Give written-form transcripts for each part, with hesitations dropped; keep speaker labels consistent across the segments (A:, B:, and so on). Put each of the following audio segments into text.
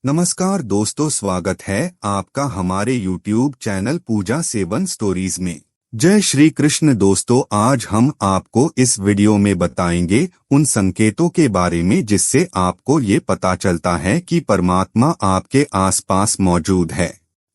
A: नमस्कार दोस्तों, स्वागत है आपका हमारे YouTube चैनल पूजा सेवन स्टोरीज में। जय श्री कृष्ण दोस्तों, आज हम आपको इस वीडियो में बताएंगे उन संकेतों के बारे में जिससे आपको ये पता चलता है कि परमात्मा आपके आसपास मौजूद है।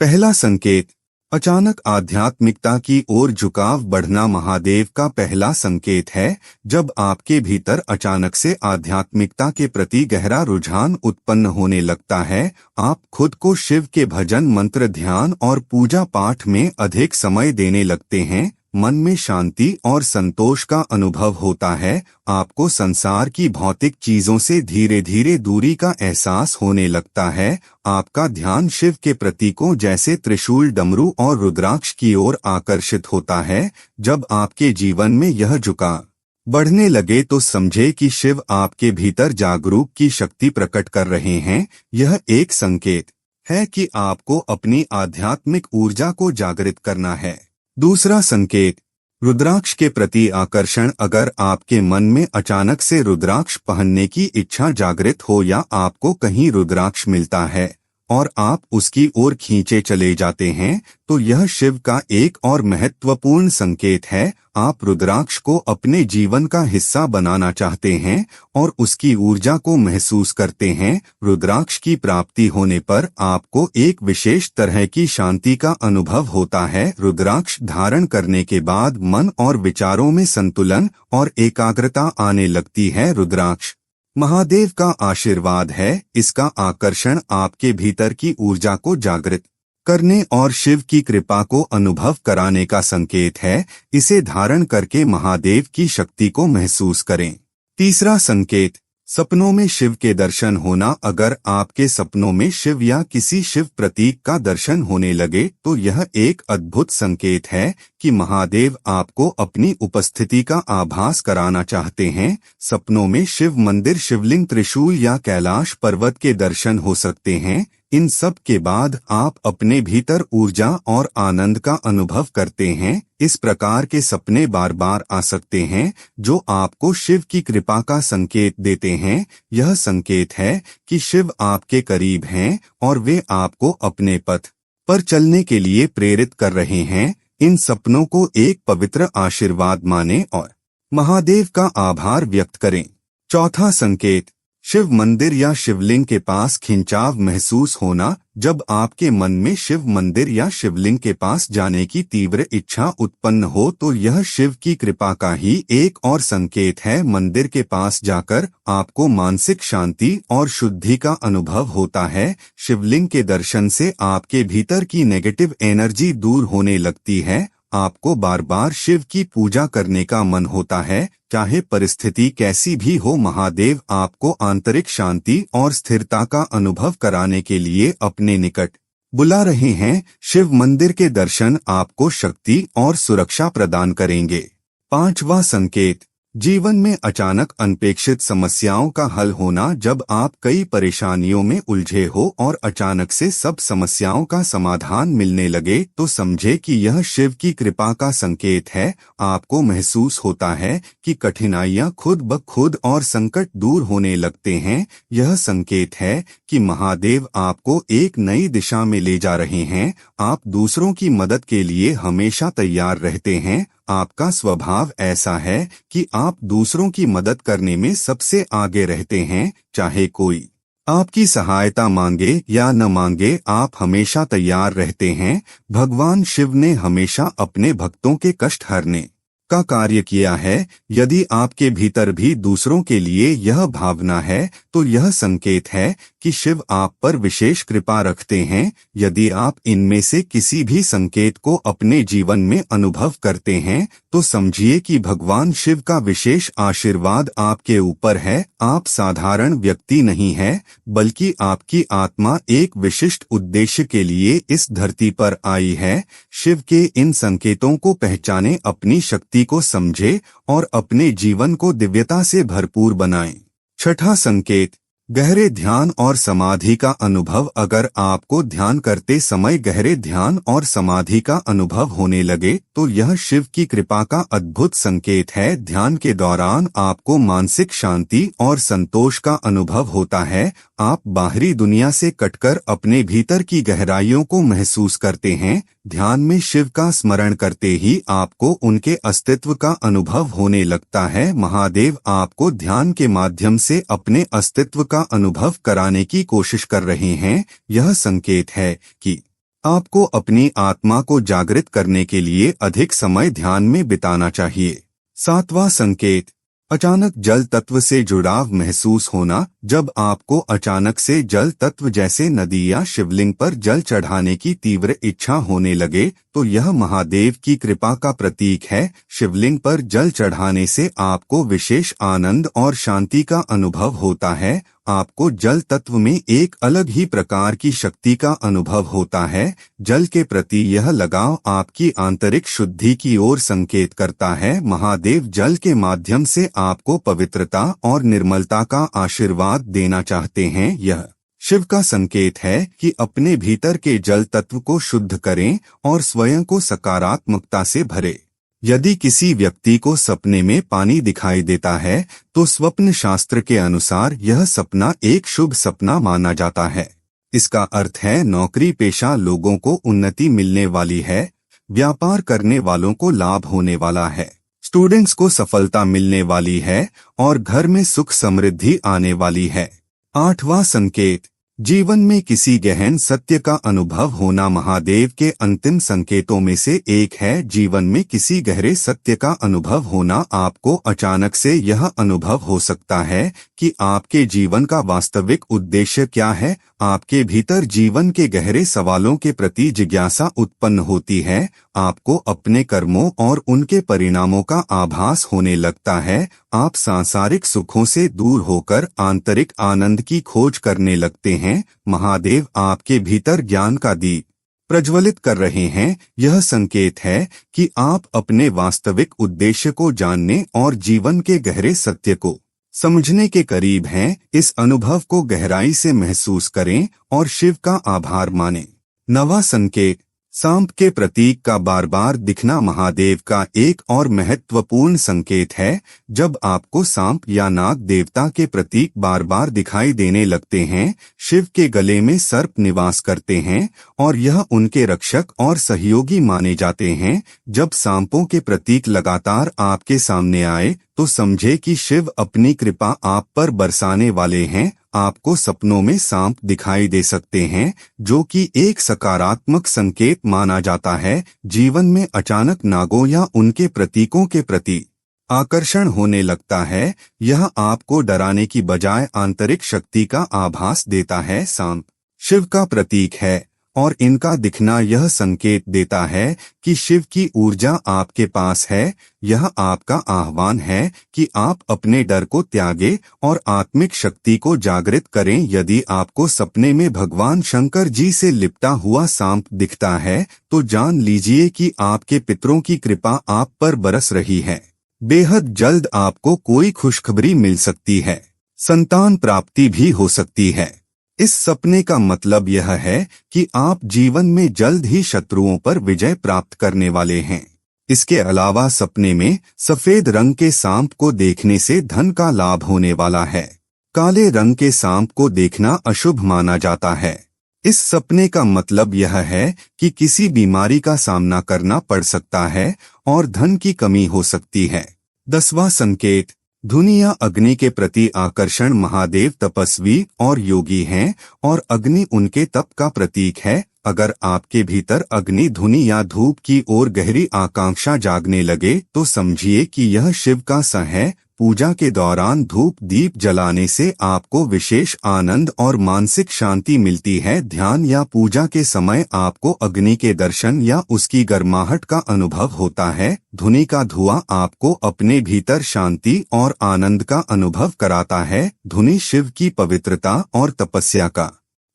A: पहला संकेत, अचानक आध्यात्मिकता की ओर झुकाव बढ़ना महादेव का पहला संकेत है। जब आपके भीतर अचानक से आध्यात्मिकता के प्रति गहरा रुझान उत्पन्न होने लगता है, आप खुद को शिव के भजन, मंत्र, ध्यान और पूजा पाठ में अधिक समय देने लगते हैं। मन में शांति और संतोष का अनुभव होता है। आपको संसार की भौतिक चीजों से धीरे धीरे दूरी का एहसास होने लगता है। आपका ध्यान शिव के प्रतीकों जैसे त्रिशूल, डमरू और रुद्राक्ष की ओर आकर्षित होता है। जब आपके जीवन में यह झुकाव बढ़ने लगे तो समझे कि शिव आपके भीतर जागरूक की शक्ति प्रकट कर रहे हैं। यह एक संकेत है कि आपको अपनी आध्यात्मिक ऊर्जा को जागृत करना है। दूसरा संकेत, रुद्राक्ष के प्रति आकर्षण। अगर आपके मन में अचानक से रुद्राक्ष पहनने की इच्छा जागृत हो या आपको कहीं रुद्राक्ष मिलता है और आप उसकी ओर खींचे चले जाते हैं, तो यह शिव का एक और महत्वपूर्ण संकेत है। आप रुद्राक्ष को अपने जीवन का हिस्सा बनाना चाहते हैं और उसकी ऊर्जा को महसूस करते हैं। रुद्राक्ष की प्राप्ति होने पर आपको एक विशेष तरह की शांति का अनुभव होता है। रुद्राक्ष धारण करने के बाद मन और विचारों में संतुलन और एकाग्रता आने लगती है। रुद्राक्ष महादेव का आशीर्वाद है। इसका आकर्षण आपके भीतर की ऊर्जा को जागृत करने और शिव की कृपा को अनुभव कराने का संकेत है। इसे धारण करके महादेव की शक्ति को महसूस करें। तीसरा संकेत, सपनों में शिव के दर्शन होना। अगर आपके सपनों में शिव या किसी शिव प्रतीक का दर्शन होने लगे तो यह एक अद्भुत संकेत है कि महादेव आपको अपनी उपस्थिति का आभास कराना चाहते हैं। सपनों में शिव मंदिर, शिवलिंग, त्रिशूल या कैलाश पर्वत के दर्शन हो सकते हैं। इन सब के बाद आप अपने भीतर ऊर्जा और आनंद का अनुभव करते हैं। इस प्रकार के सपने बार बार आ सकते हैं जो आपको शिव की कृपा का संकेत देते हैं। यह संकेत है कि शिव आपके करीब हैं और वे आपको अपने पथ पर चलने के लिए प्रेरित कर रहे हैं। इन सपनों को एक पवित्र आशीर्वाद मानें और महादेव का आभार व्यक्त करें। चौथा संकेत, शिव मंदिर या शिवलिंग के पास खिंचाव महसूस होना। जब आपके मन में शिव मंदिर या शिवलिंग के पास जाने की तीव्र इच्छा उत्पन्न हो तो यह शिव की कृपा का ही एक और संकेत है। मंदिर के पास जाकर आपको मानसिक शांति और शुद्धि का अनुभव होता है। शिवलिंग के दर्शन से आपके भीतर की नेगेटिव एनर्जी दूर होने लगती है। आपको बार बार शिव की पूजा करने का मन होता है। चाहे परिस्थिति कैसी भी हो, महादेव आपको आंतरिक शांति और स्थिरता का अनुभव कराने के लिए अपने निकट बुला रहे हैं। शिव मंदिर के दर्शन आपको शक्ति और सुरक्षा प्रदान करेंगे। पांचवा संकेत, जीवन में अचानक अनपेक्षित समस्याओं का हल होना। जब आप कई परेशानियों में उलझे हो और अचानक से सब समस्याओं का समाधान मिलने लगे तो समझे कि यह शिव की कृपा का संकेत है। आपको महसूस होता है कि कठिनाइयां खुद ब खुद और संकट दूर होने लगते हैं। यह संकेत है कि महादेव आपको एक नई दिशा में ले जा रहे हैं। आप दूसरों की मदद के लिए हमेशा तैयार रहते हैं। आपका स्वभाव ऐसा है कि आप दूसरों की मदद करने में सबसे आगे रहते हैं। चाहे कोई आपकी सहायता मांगे या न मांगे, आप हमेशा तैयार रहते हैं। भगवान शिव ने हमेशा अपने भक्तों के कष्ट हरने का कार्य किया है। यदि आपके भीतर भी दूसरों के लिए यह भावना है तो यह संकेत है कि शिव आप पर विशेष कृपा रखते हैं। यदि आप इनमें से किसी भी संकेत को अपने जीवन में अनुभव करते हैं तो समझिए कि भगवान शिव का विशेष आशीर्वाद आपके ऊपर है। आप साधारण व्यक्ति नहीं हैं, बल्कि आपकी आत्मा एक विशिष्ट उद्देश्य के लिए इस धरती पर आई है। शिव के इन संकेतों को पहचाने, अपनी शक्ति को समझे और अपने जीवन को दिव्यता से भरपूर बनाएं। छठा संकेत, गहरे ध्यान और समाधि का अनुभव। अगर आपको ध्यान करते समय गहरे ध्यान और समाधि का अनुभव होने लगे तो यह शिव की कृपा का अद्भुत संकेत है। ध्यान के दौरान आपको मानसिक शांति और संतोष का अनुभव होता है। आप बाहरी दुनिया से कटकर अपने भीतर की गहराइयों को महसूस करते हैं। ध्यान में शिव का स्मरण करते ही आपको उनके अस्तित्व का अनुभव होने लगता है। महादेव आपको ध्यान के माध्यम से अपने अस्तित्व का अनुभव कराने की कोशिश कर रहे हैं। यह संकेत है कि आपको अपनी आत्मा को जागृत करने के लिए अधिक समय ध्यान में बिताना चाहिए। 7वां संकेत, अचानक जल तत्व से जुड़ाव महसूस होना। जब आपको अचानक से जल तत्व जैसे नदी या शिवलिंग पर जल चढ़ाने की तीव्र इच्छा होने लगे तो यह महादेव की कृपा का प्रतीक है। शिवलिंग पर जल चढ़ाने से आपको विशेष आनंद और शांति का अनुभव होता है। आपको जल तत्व में एक अलग ही प्रकार की शक्ति का अनुभव होता है। जल के प्रति यह लगाव आपकी आंतरिक शुद्धि की ओर संकेत करता है। महादेव जल के माध्यम से आपको पवित्रता और निर्मलता का आशीर्वाद देना चाहते हैं। यह शिव का संकेत है कि अपने भीतर के जल तत्व को शुद्ध करें और स्वयं को सकारात्मकता से भरें। यदि किसी व्यक्ति को सपने में पानी दिखाई देता है तो स्वप्न शास्त्र के अनुसार यह सपना एक शुभ सपना माना जाता है। इसका अर्थ है नौकरी पेशा लोगों को उन्नति मिलने वाली है, व्यापार करने वालों को लाभ होने वाला है, स्टूडेंट्स को सफलता मिलने वाली है और घर में सुख समृद्धि आने वाली है। 8वां संकेत, जीवन में किसी गहन सत्य का अनुभव होना। महादेव के अंतिम संकेतों में से एक है जीवन में किसी गहरे सत्य का अनुभव होना। आपको अचानक से यह अनुभव हो सकता है कि आपके जीवन का वास्तविक उद्देश्य क्या है। आपके भीतर जीवन के गहरे सवालों के प्रति जिज्ञासा उत्पन्न होती है। आपको अपने कर्मों और उनके परिणामों का आभास होने लगता है। आप सांसारिक सुखों से दूर होकर आंतरिक आनंद की खोज करने लगते हैं। महादेव आपके भीतर ज्ञान का दीप प्रज्वलित कर रहे हैं। यह संकेत है कि आप अपने वास्तविक उद्देश्य को जानने और जीवन के गहरे सत्य को समझने के करीब हैं। इस अनुभव को गहराई से महसूस करें और शिव का आभार मानें। 9वां संकेत, सांप के प्रतीक का बार बार दिखना। महादेव का एक और महत्वपूर्ण संकेत है। जब आपको सांप या नाग देवता के प्रतीक बार बार दिखाई देने लगते हैं, शिव के गले में सर्प निवास करते हैं और यह उनके रक्षक और सहयोगी माने जाते हैं। जब सांपों के प्रतीक लगातार आपके सामने आए तो समझे कि शिव अपनी कृपा आप पर बरसाने वाले हैं। आपको सपनों में सांप दिखाई दे सकते हैं, जो कि एक सकारात्मक संकेत माना जाता है। जीवन में अचानक नागों या उनके प्रतीकों के प्रति आकर्षण होने लगता है। यह आपको डराने की बजाय आंतरिक शक्ति का आभास देता है। सांप शिव का प्रतीक है और इनका दिखना यह संकेत देता है कि शिव की ऊर्जा आपके पास है। यह आपका आह्वान है कि आप अपने डर को त्यागें और आत्मिक शक्ति को जागृत करें। यदि आपको सपने में भगवान शंकर जी से लिपटा हुआ सांप दिखता है तो जान लीजिए कि आपके पितरों की कृपा आप पर बरस रही है। बेहद जल्द आपको कोई खुशखबरी मिल सकती है, संतान प्राप्ति भी हो सकती है। इस सपने का मतलब यह है कि आप जीवन में जल्द ही शत्रुओं पर विजय प्राप्त करने वाले हैं। इसके अलावा सपने में सफेद रंग के सांप को देखने से धन का लाभ होने वाला है। काले रंग के सांप को देखना अशुभ माना जाता है। इस सपने का मतलब यह है कि किसी बीमारी का सामना करना पड़ सकता है और धन की कमी हो सकती है। 10वां संकेत, धुनी या अग्नि के प्रति आकर्षण। महादेव तपस्वी और योगी हैं और अग्नि उनके तप का प्रतीक है। अगर आपके भीतर अग्नि, धुनी या धूप की ओर गहरी आकांक्षा जागने लगे तो समझिए कि यह शिव का सा है। पूजा के दौरान धूप दीप जलाने से आपको विशेष आनंद और मानसिक शांति मिलती है। ध्यान या पूजा के समय आपको अग्नि के दर्शन या उसकी गर्माहट का अनुभव होता है। धुनी का धुआं आपको अपने भीतर शांति और आनंद का अनुभव कराता है। धुनी शिव की पवित्रता और तपस्या का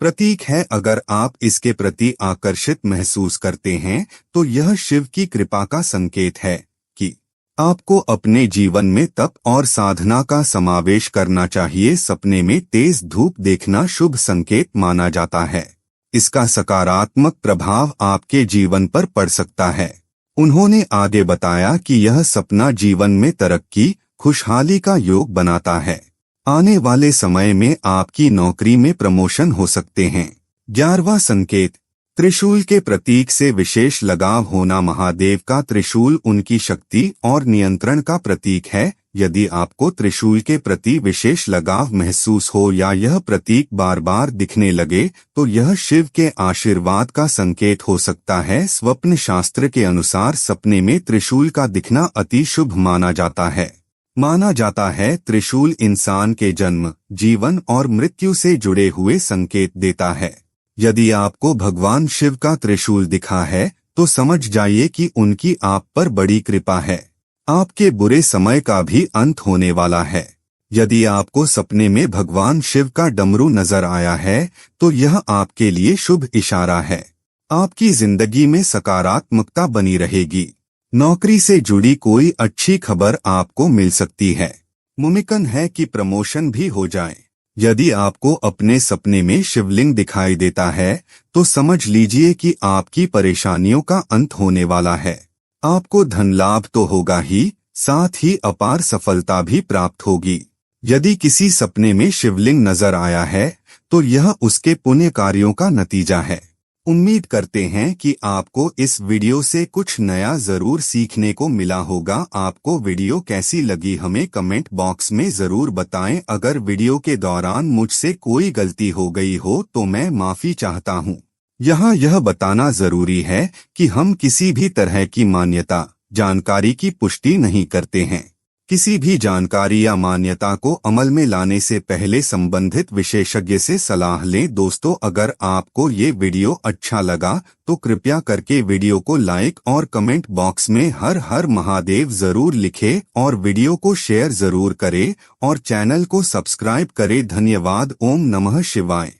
A: प्रतीक है। अगर आप इसके प्रति आकर्षित महसूस करते हैं तो यह शिव की कृपा का संकेत है कि आपको अपने जीवन में तप और साधना का समावेश करना चाहिए। सपने में तेज धूप देखना शुभ संकेत माना जाता है। इसका सकारात्मक प्रभाव आपके जीवन पर पड़ सकता है। उन्होंने आगे बताया कि यह सपना जीवन में तरक्की, खुशहाली का योग बनाता है। आने वाले समय में आपकी नौकरी में प्रमोशन हो सकते हैं। 11वां संकेत, त्रिशूल के प्रतीक से विशेष लगाव होना। महादेव का त्रिशूल उनकी शक्ति और नियंत्रण का प्रतीक है। यदि आपको त्रिशूल के प्रति विशेष लगाव महसूस हो या यह प्रतीक बार बार दिखने लगे तो यह शिव के आशीर्वाद का संकेत हो सकता है। स्वप्न शास्त्र के अनुसार सपने में त्रिशूल का दिखना अति शुभ माना जाता है। त्रिशूल इंसान के जन्म, जीवन और मृत्यु से जुड़े हुए संकेत देता है। यदि आपको भगवान शिव का त्रिशूल दिखा है तो समझ जाइए कि उनकी आप पर बड़ी कृपा है। आपके बुरे समय का भी अंत होने वाला है। यदि आपको सपने में भगवान शिव का डमरू नजर आया है तो यह आपके लिए शुभ इशारा है। आपकी जिंदगी में सकारात्मकता बनी रहेगी। नौकरी से जुड़ी कोई अच्छी खबर आपको मिल सकती है। मुमकिन है कि प्रमोशन भी हो जाए। यदि आपको अपने सपने में शिवलिंग दिखाई देता है तो समझ लीजिए कि आपकी परेशानियों का अंत होने वाला है। आपको धन लाभ तो होगा ही, साथ ही अपार सफलता भी प्राप्त होगी। यदि किसी सपने में शिवलिंग नजर आया है तो यह उसके पुण्य कार्यों का नतीजा है। उम्मीद करते हैं कि आपको इस वीडियो से कुछ नया जरूर सीखने को मिला होगा। आपको वीडियो कैसी लगी हमें कमेंट बॉक्स में जरूर बताएं। अगर वीडियो के दौरान मुझसे कोई गलती हो गई हो तो मैं माफी चाहता हूं। यहाँ यह बताना जरूरी है कि हम किसी भी तरह की मान्यता, जानकारी की पुष्टि नहीं करते हैं। किसी भी जानकारी या मान्यता को अमल में लाने से पहले संबंधित विशेषज्ञ से सलाह लें। दोस्तों, अगर आपको ये वीडियो अच्छा लगा तो कृपया करके वीडियो को लाइक और कमेंट बॉक्स में हर हर महादेव जरूर लिखें और वीडियो को शेयर जरूर करें और चैनल को सब्सक्राइब करें। धन्यवाद। ओम नमः शिवाय।